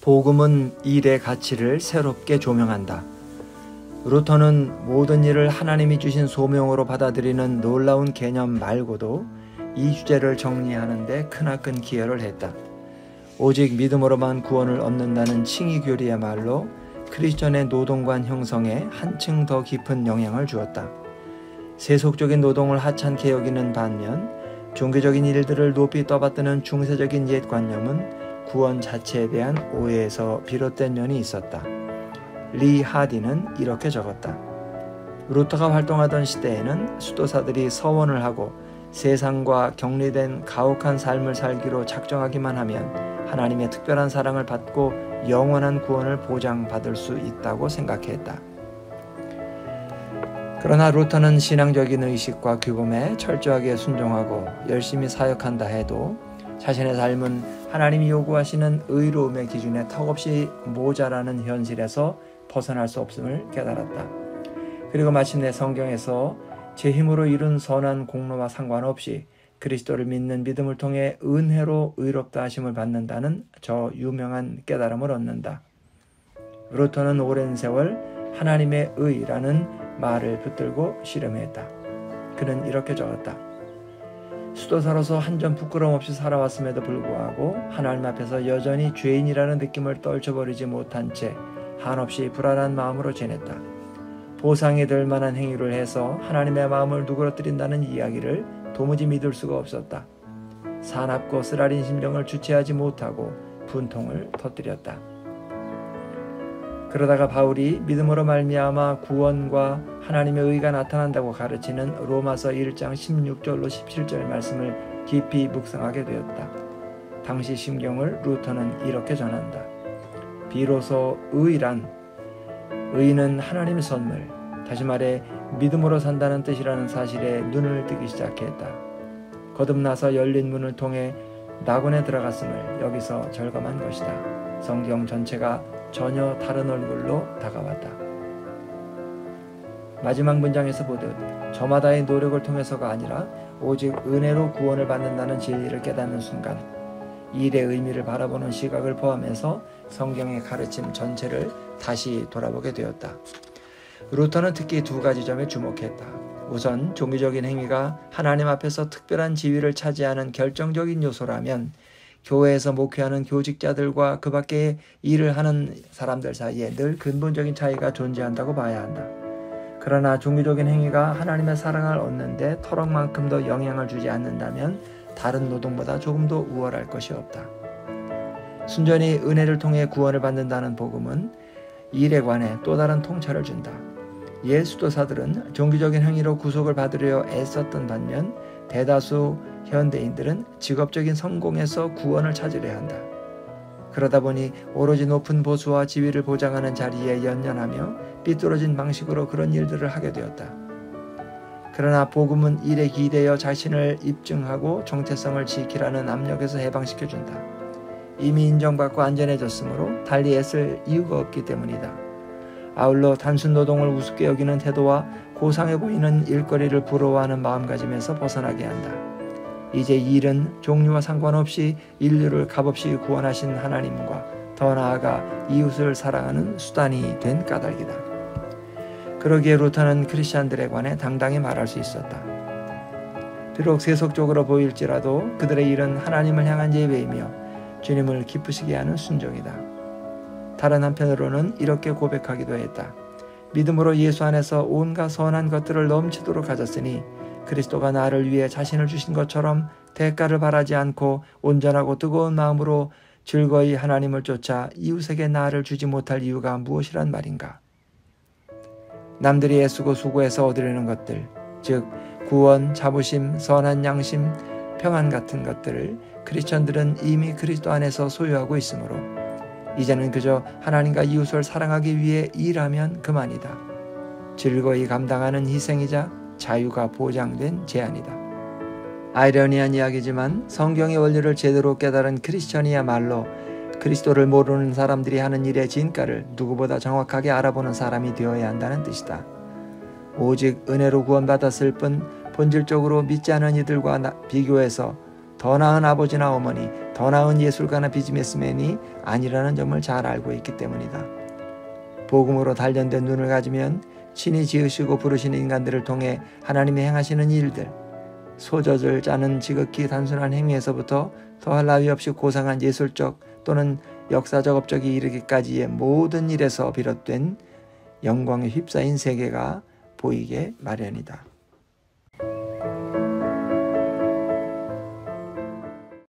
복음은 일의 가치를 새롭게 조명한다. 루터는 모든 일을 하나님이 주신 소명으로 받아들이는 놀라운 개념 말고도 이 주제를 정리하는 데 크나큰 기여를 했다. 오직 믿음으로만 구원을 얻는다는 칭의 교리야말로 크리스천의 노동관 형성에 한층 더 깊은 영향을 주었다. 세속적인 노동을 하찮게 여기는 반면 종교적인 일들을 높이 떠받드는 중세적인 옛관념은 구원 자체에 대한 오해에서 비롯된 면이 있었다. 리 하디는 이렇게 적었다. 루터가 활동하던 시대에는 수도사들이 서원을 하고 세상과 격리된 가혹한 삶을 살기로 작정하기만 하면 하나님의 특별한 사랑을 받고 영원한 구원을 보장받을 수 있다고 생각했다. 그러나 루터는 신앙적인 의식과 규범에 철저하게 순종하고 열심히 사역한다 해도 자신의 삶은 하나님이 요구하시는 의로움의 기준에 턱없이 모자라는 현실에서 벗어날 수 없음을 깨달았다. 그리고 마침내 성경에서 제 힘으로 이룬 선한 공로와 상관없이 그리스도를 믿는 믿음을 통해 은혜로 의롭다 하심을 받는다는 저 유명한 깨달음을 얻는다. 루터는 오랜 세월 하나님의 의라는 말을 붙들고 씨름했다. 그는 이렇게 적었다. 수도사로서 한 점 부끄러움 없이 살아왔음에도 불구하고 하나님 앞에서 여전히 죄인이라는 느낌을 떨쳐버리지 못한 채 한없이 불안한 마음으로 지냈다. 보상이 될 만한 행위를 해서 하나님의 마음을 누그러뜨린다는 이야기를 도무지 믿을 수가 없었다. 사납고 쓰라린 심정을 주체하지 못하고 분통을 터뜨렸다. 그러다가 바울이 믿음으로 말미암아 구원과 하나님의 의가 나타난다고 가르치는 로마서 1장 16절로 17절 말씀을 깊이 묵상하게 되었다. 당시 심경을 루터는 이렇게 전한다. 비로소 의는 하나님의 선물, 다시 말해 믿음으로 산다는 뜻이라는 사실에 눈을 뜨기 시작했다. 거듭나서 열린 문을 통해 낙원에 들어갔음을 여기서 절감한 것이다. 성경 전체가 전혀 다른 얼굴로 다가왔다. 마지막 문장에서 보듯 저마다의 노력을 통해서가 아니라 오직 은혜로 구원을 받는다는 진리를 깨닫는 순간 일의 의미를 바라보는 시각을 포함해서 성경의 가르침 전체를 다시 돌아보게 되었다. 루터는 특히 두 가지 점에 주목했다. 우선 종교적인 행위가 하나님 앞에서 특별한 지위를 차지하는 결정적인 요소라면 교회에서 목회하는 교직자들과 그 밖에 일을 하는 사람들 사이에 늘 근본적인 차이가 존재한다고 봐야 한다. 그러나 종교적인 행위가 하나님의 사랑을 얻는데 터럭만큼 더 영향을 주지 않는다면 다른 노동보다 조금 더 우월할 것이 없다. 순전히 은혜를 통해 구원을 받는다는 복음은 일에 관해 또 다른 통찰을 준다. 옛 수도사들은 종교적인 행위로 구속을 받으려 애썼던 반면 대다수 현대인들은 직업적인 성공에서 구원을 찾으려 한다. 그러다 보니 오로지 높은 보수와 지위를 보장하는 자리에 연연하며 삐뚤어진 방식으로 그런 일들을 하게 되었다. 그러나 복음은 일에 기대어 자신을 입증하고 정체성을 지키라는 압력에서 해방시켜준다. 이미 인정받고 안전해졌으므로 달리 애쓸 이유가 없기 때문이다. 아울러 단순 노동을 우습게 여기는 태도와 고상해 보이는 일거리를 부러워하는 마음가짐에서 벗어나게 한다. 이제 일은 종류와 상관없이 인류를 값없이 구원하신 하나님과 더 나아가 이웃을 사랑하는 수단이 된 까닭이다. 그러기에 루터는 크리스찬들에 관해 당당히 말할 수 있었다. 비록 세속적으로 보일지라도 그들의 일은 하나님을 향한 예배이며 주님을 기쁘시게 하는 순종이다. 다른 한편으로는 이렇게 고백하기도 했다. 믿음으로 예수 안에서 온갖 선한 것들을 넘치도록 가졌으니 그리스도가 나를 위해 자신을 주신 것처럼 대가를 바라지 않고 온전하고 뜨거운 마음으로 즐거이 하나님을 쫓아 이웃에게 나를 주지 못할 이유가 무엇이란 말인가? 남들이 애쓰고 수고해서 얻으려는 것들, 즉 구원, 자부심, 선한 양심, 평안 같은 것들을 크리스천들은 이미 그리스도 안에서 소유하고 있으므로 이제는 그저 하나님과 이웃을 사랑하기 위해 일하면 그만이다. 즐거이 감당하는 희생이자 자유가 보장된 제안이다. 아이러니한 이야기지만 성경의 원리를 제대로 깨달은 크리스천이야말로 그리스도를 모르는 사람들이 하는 일의 진가를 누구보다 정확하게 알아보는 사람이 되어야 한다는 뜻이다. 오직 은혜로 구원받았을 뿐 본질적으로 믿지 않은 이들과 비교해서 더 나은 아버지나 어머니, 더 나은 예술가나 비즈니스맨이 아니라는 점을 잘 알고 있기 때문이다. 복음으로 단련된 눈을 가지면 친히 지으시고 부르시는 인간들을 통해 하나님이 행하시는 일들, 소젖을 짜는 지극히 단순한 행위에서부터 더할 나위 없이 고상한 예술적 또는 역사적 업적이 이르기까지의 모든 일에서 비롯된 영광에 휩싸인 세계가 보이게 마련이다.